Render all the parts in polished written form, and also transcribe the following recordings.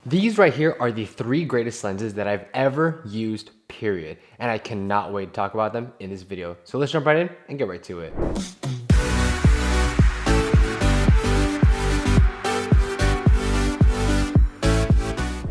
These right here are the 3 greatest lenses that I've ever used, period. And I cannot wait to talk about them in this video. So let's jump right in and get right to it.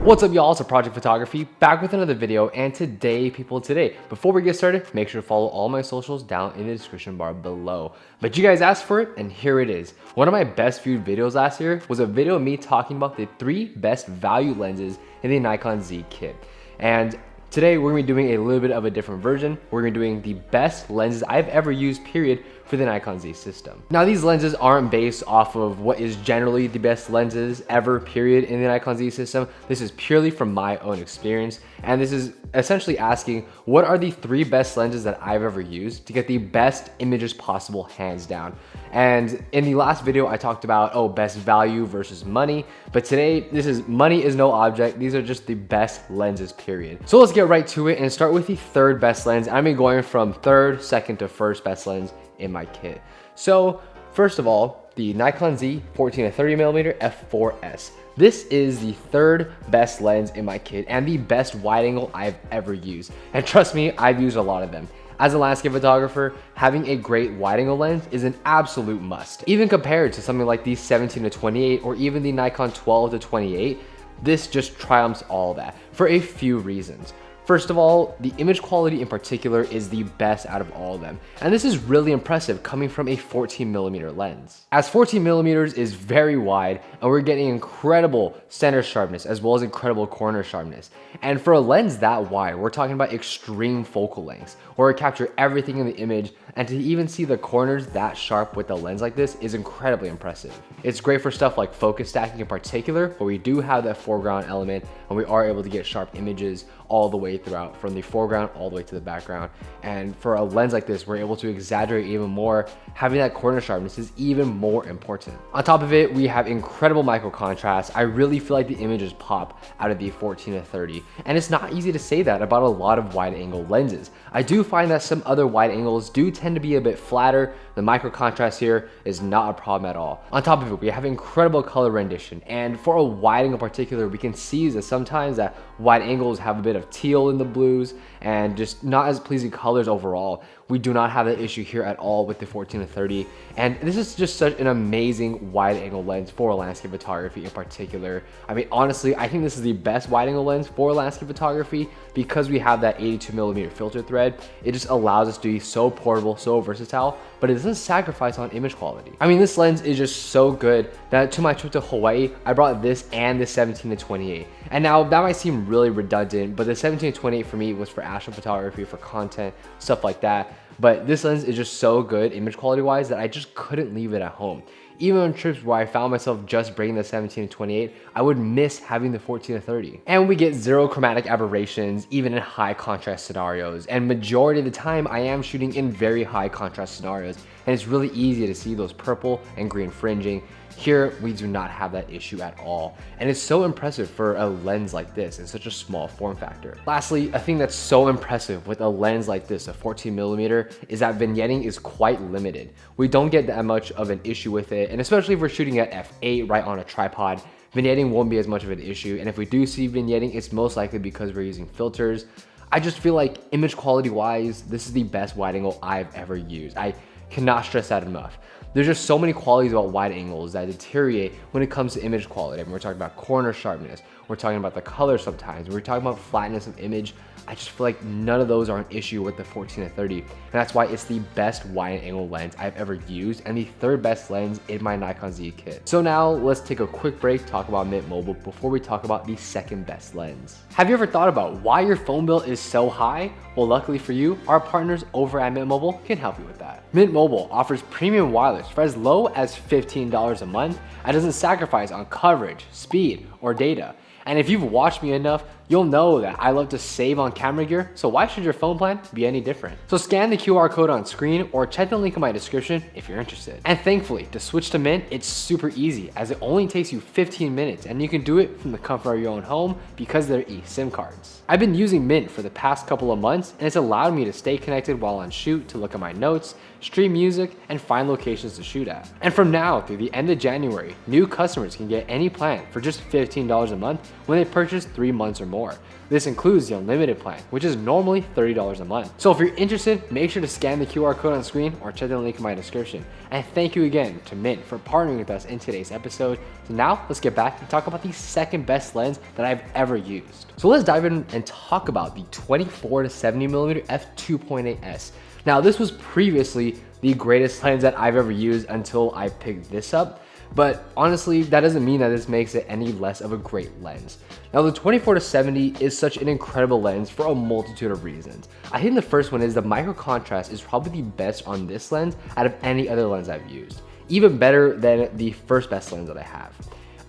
What's up, y'all? It's Project Photography back with another video, and today, before we get started, make sure to follow all my socials down in the description bar below. But you guys asked for it, and here it is. One of my best viewed videos last year was a video of me talking about the 3 best value lenses in the Nikon Z kit. And today we're gonna be doing a little bit of a different version. We're gonna be doing the best lenses I've ever used, period, for the Nikon Z system. Now, these lenses aren't based off of what is generally the best lenses ever, period, in the Nikon Z system. This is purely from my own experience. And this is essentially asking, what are the 3 best lenses that I've ever used to get the best images possible, hands down? And in the last video, I talked about, best value versus money. But today, money is no object. These are just the best lenses, period. So let's get right to it and start with the 3rd best lens. I'm gonna be going from 3rd, 2nd to 1st best lens in my kit. So first of all, the Nikon Z 14-30mm f4s. This is the 3rd best lens in my kit and the best wide angle I've ever used. And trust me, I've used a lot of them. As a landscape photographer, having a great wide angle lens is an absolute must. Even compared to something like the 17-28 or even the Nikon 12-28, this just triumphs all that for a few reasons. First of all, the image quality in particular is the best out of all of them. And this is really impressive coming from a 14mm lens. As 14mm is very wide and we're getting incredible center sharpness as well as incredible corner sharpness. And for a lens that wide, we're talking about extreme focal lengths where we capture everything in the image, and to even see the corners that sharp with a lens like this is incredibly impressive. It's great for stuff like focus stacking in particular, where we do have that foreground element and we are able to get sharp images all the way throughout, from the foreground all the way to the background. And for a lens like this, we're able to exaggerate even more. Having that corner sharpness is even more important. On top of it, we have incredible micro contrast. I really feel like the images pop out of the 14-30. And it's not easy to say that about a lot of wide angle lenses. I do find that some other wide angles do tend to be a bit flatter. The micro contrast here is not a problem at all. On top of it, we have incredible color rendition. And for a wide angle in particular, we can see that sometimes that wide angles have a bit of teal in the blues and just not as pleasing colors overall. We do not have that issue here at all with the 14-30. And this is just such an amazing wide angle lens for landscape photography in particular. I mean, honestly, I think this is the best wide angle lens for landscape photography because we have that 82mm filter thread. It just allows us to be so portable, so versatile, but it doesn't sacrifice on image quality. I mean, this lens is just so good that to my trip to Hawaii, I brought this and the 17-28. And now that might seem really redundant, but the 17-28 for me was for astro photography, for content, stuff like that. But this lens is just so good image quality wise that I just couldn't leave it at home. Even on trips where I found myself just bringing the 17-28, I would miss having the 14-30. And we get 0 chromatic aberrations, even in high contrast scenarios. And majority of the time, I am shooting in very high contrast scenarios. And it's really easy to see those purple and green fringing. Here, we do not have that issue at all. And it's so impressive for a lens like this in such a small form factor. Lastly, a thing that's so impressive with a lens like this, a 14mm, is that vignetting is quite limited. We don't get that much of an issue with it, and especially if we're shooting at f8 right on a tripod, vignetting won't be as much of an issue. And if we do see vignetting, it's most likely because we're using filters. I just feel like image quality wise, this is the best wide angle I've ever used. I cannot stress that enough. There's just so many qualities about wide angles that deteriorate when it comes to image quality. I mean, we're talking about corner sharpness, we're talking about the color sometimes, we're talking about flatness of image. I just feel like none of those are an issue with the 14-30, and that's why it's the best wide angle lens I've ever used and the 3rd best lens in my Nikon Z kit. So now let's take a quick break, talk about Mint Mobile before we talk about the 2nd best lens. Have you ever thought about why your phone bill is so high? Well, luckily for you, our partners over at Mint Mobile can help you with that. Mint Mobile offers premium wireless for as low as $15 a month and doesn't sacrifice on coverage, speed, or data. And if you've watched me enough, you'll know that I love to save on camera gear, so why should your phone plan be any different? So scan the QR code on screen or check the link in my description if you're interested. And thankfully, to switch to Mint, it's super easy as it only takes you 15 minutes and you can do it from the comfort of your own home because they're eSIM cards. I've been using Mint for the past couple of months and it's allowed me to stay connected while on shoot, to look at my notes, stream music, and find locations to shoot at. And from now through the end of January, new customers can get any plan for just $15 a month when they purchase 3 months or more. This includes the unlimited plan, which is normally $30 a month. So if you're interested, make sure to scan the QR code on screen or check the link in my description. And thank you again to Mint for partnering with us in today's episode. So now let's get back and talk about the second best lens that I've ever used. So let's dive in and talk about the 24 to 70mm f2.8s. Now this was previously the greatest lens that I've ever used until I picked this up. But honestly, that doesn't mean that this makes it any less of a great lens. Now the 24 to 70 is such an incredible lens for a multitude of reasons. I think the first one is the micro contrast is probably the best on this lens out of any other lens I've used. Even better than the first best lens that I have.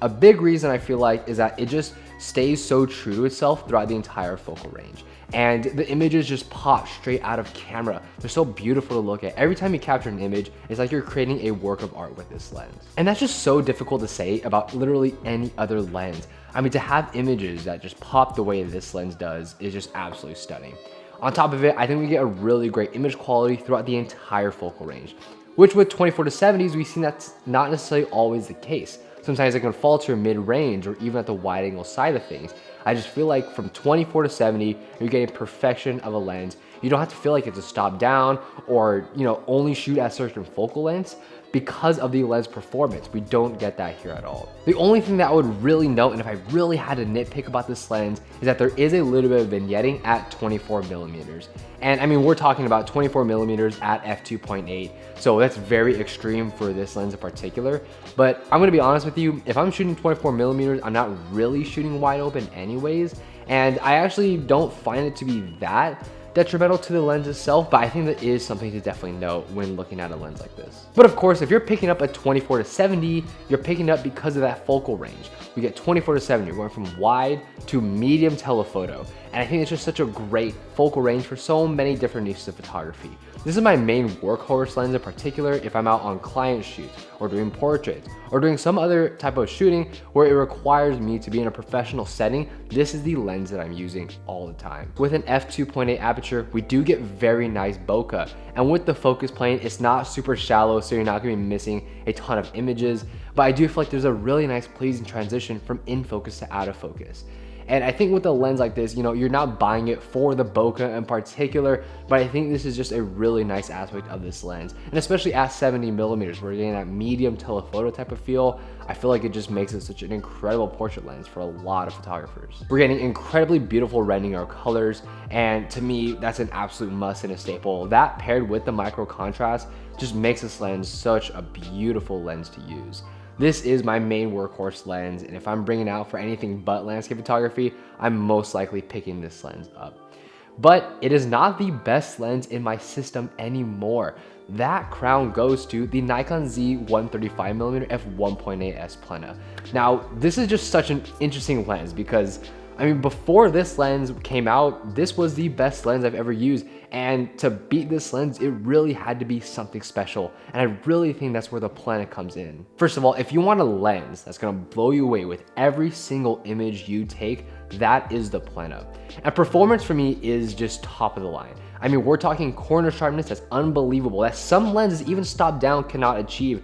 A big reason I feel like is that it just stays so true to itself throughout the entire focal range. And the images just pop straight out of camera. They're so beautiful to look at. Every time you capture an image, it's like you're creating a work of art with this lens. And that's just so difficult to say about literally any other lens. I mean, to have images that just pop the way this lens does is just absolutely stunning. On top of it, I think we get a really great image quality throughout the entire focal range, which with 24 to 70s, we've seen that's not necessarily always the case. Sometimes it can falter mid-range or even at the wide angle side of things. I just feel like from 24 to 70, you're getting perfection of a lens. You don't have to feel like it's a stop down or, only shoot at certain focal lengths. Because of the lens performance, we don't get that here at all. The only thing that I would really note, and if I really had to nitpick about this lens, is that there is a little bit of vignetting at 24mm. And I mean, we're talking about 24mm at f2.8, so that's very extreme for this lens in particular. But I'm gonna be honest with you, if I'm shooting 24mm, I'm not really shooting wide open anyways, and I actually don't find it to be that detrimental to the lens itself, but I think that is something to definitely note when looking at a lens like this. But of course, if you're picking up a 24 to 70, you're picking up because of that focal range. We get 24 to 70, we're going from wide to medium telephoto. And I think it's just such a great focal range for so many different niches of photography. This is my main workhorse lens in particular if I'm out on client shoots or doing portraits or doing some other type of shooting where it requires me to be in a professional setting. This is the lens that I'm using all the time. With an f2.8 aperture, we do get very nice bokeh. And with the focus plane, it's not super shallow, so you're not gonna be missing a ton of images. But I do feel like there's a really nice pleasing transition from in focus to out of focus. And I think with a lens like this, you're not buying it for the bokeh in particular, but I think this is just a really nice aspect of this lens. And especially at 70mm, we're getting that medium telephoto type of feel. I feel like it just makes it such an incredible portrait lens for a lot of photographers. We're getting incredibly beautiful rendering of colors, and to me, that's an absolute must and a staple. That paired with the micro contrast just makes this lens such a beautiful lens to use. This is my main workhorse lens, and if I'm bringing out for anything but landscape photography, I'm most likely picking this lens up. But it is not the best lens in my system anymore. That crown goes to the Nikon Z135mm f1.8s Plena. Now, this is just such an interesting lens because I mean, before this lens came out, this was the best lens I've ever used. And to beat this lens, it really had to be something special. And I really think that's where the Plena comes in. First of all, if you want a lens that's gonna blow you away with every single image you take, that is the Plena. And performance for me is just top of the line. I mean, we're talking corner sharpness that's unbelievable, that some lenses even stop down cannot achieve.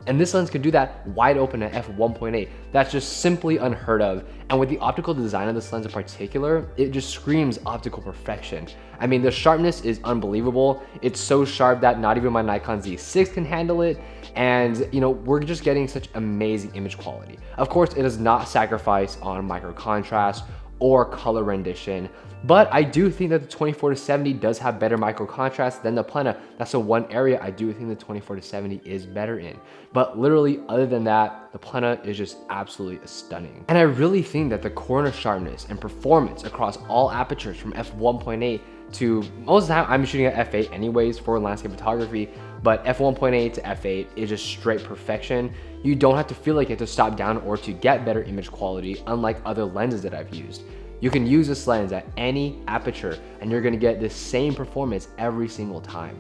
And this lens can do that wide open at f1.8. That's just simply unheard of. And with the optical design of this lens in particular, it just screams optical perfection. I mean, the sharpness is unbelievable. It's so sharp that not even my Nikon Z6 can handle it. And you know, we're just getting such amazing image quality. Of course, it does not sacrifice on micro contrast or color rendition, but I do think that the 24-70 does have better micro contrast than the Plena. That's the one area I do think the 24-70 is better in. But literally, other than that, the Plena is just absolutely stunning. And I really think that the corner sharpness and performance across all apertures from f1.8 to most of the time I'm shooting at f8 anyways for landscape photography, but f1.8 to f8 is just straight perfection. You don't have to feel like you have to stop down or to get better image quality, unlike other lenses that I've used. You can use this lens at any aperture and you're gonna get the same performance every single time.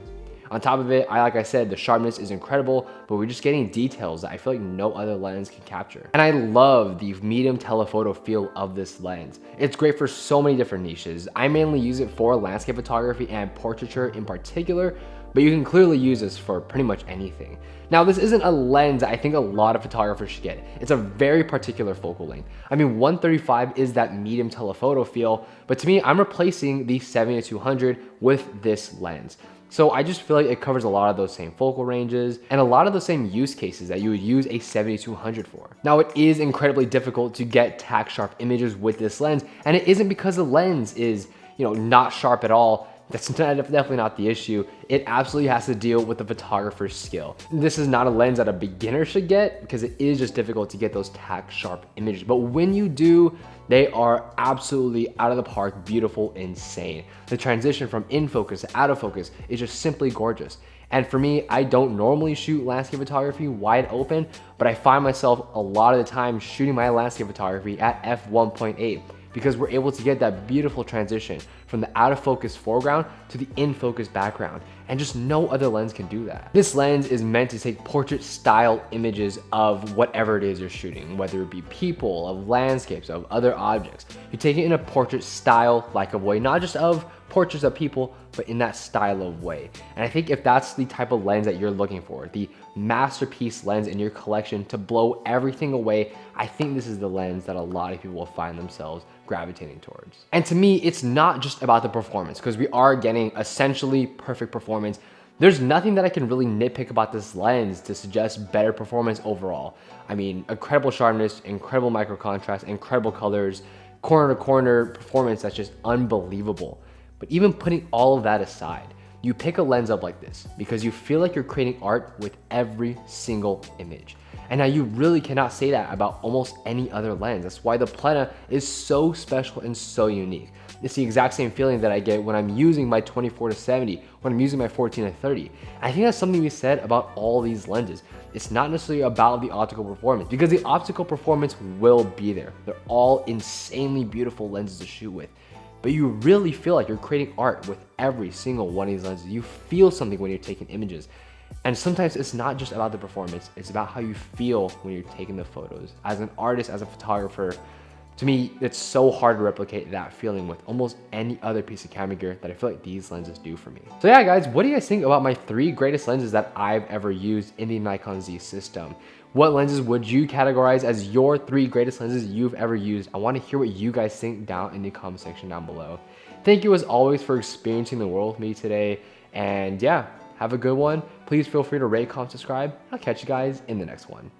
On top of it, like I said, the sharpness is incredible, but we're just getting details that I feel like no other lens can capture. And I love the medium telephoto feel of this lens. It's great for so many different niches. I mainly use it for landscape photography and portraiture in particular, but you can clearly use this for pretty much anything. Now, this isn't a lens that I think a lot of photographers should get. It's a very particular focal length. I mean, 135 is that medium telephoto feel, but to me, I'm replacing the 70-200 with this lens. So I just feel like it covers a lot of those same focal ranges and a lot of the same use cases that you would use a 70-200 for. Now, it is incredibly difficult to get tack sharp images with this lens, and it isn't because the lens is, not sharp at all. That's definitely not the issue. It absolutely has to deal with the photographer's skill. This is not a lens that a beginner should get because it is just difficult to get those tack sharp images. But when you do, they are absolutely out of the park, beautiful, insane. The transition from in focus to out of focus is just simply gorgeous. And for me, I don't normally shoot landscape photography wide open, but I find myself a lot of the time shooting my landscape photography at f1.8. because we're able to get that beautiful transition from the out of focus foreground to the in focus background, and just no other lens can do that. This lens is meant to take portrait style images of whatever it is you're shooting, whether it be people, of landscapes, of other objects. You take it in a portrait style like of way, not just of portraits of people, but in that style of way. And I think if that's the type of lens that you're looking for, the masterpiece lens in your collection to blow everything away, I think this is the lens that a lot of people will find themselves gravitating towards. And to me, it's not just about the performance, because we are getting essentially perfect performance. There's nothing that I can really nitpick about this lens to suggest better performance overall. I mean, incredible sharpness, incredible micro contrast, incredible colors, corner to corner performance that's just unbelievable. But even putting all of that aside, you pick a lens up like this because you feel like you're creating art with every single image. And now you really cannot say that about almost any other lens. That's why the Plena is so special and so unique. It's the exact same feeling that I get when I'm using my 24-70, when I'm using my 14-30. I think that's something we said about all these lenses. It's not necessarily about the optical performance, because the optical performance will be there. They're all insanely beautiful lenses to shoot with. But you really feel like you're creating art with every single one of these lenses. You feel something when you're taking images. And sometimes it's not just about the performance, it's about how you feel when you're taking the photos. As an artist, as a photographer, to me, it's so hard to replicate that feeling with almost any other piece of camera gear that I feel like these lenses do for me. So yeah, guys, what do you guys think about my 3 greatest lenses that I've ever used in the Nikon Z system? What lenses would you categorize as your 3 greatest lenses you've ever used? I want to hear what you guys think down in the comment section down below. Thank you as always for experiencing the world with me today. And yeah, have a good one. Please feel free to rate, comment, subscribe. I'll catch you guys in the next one.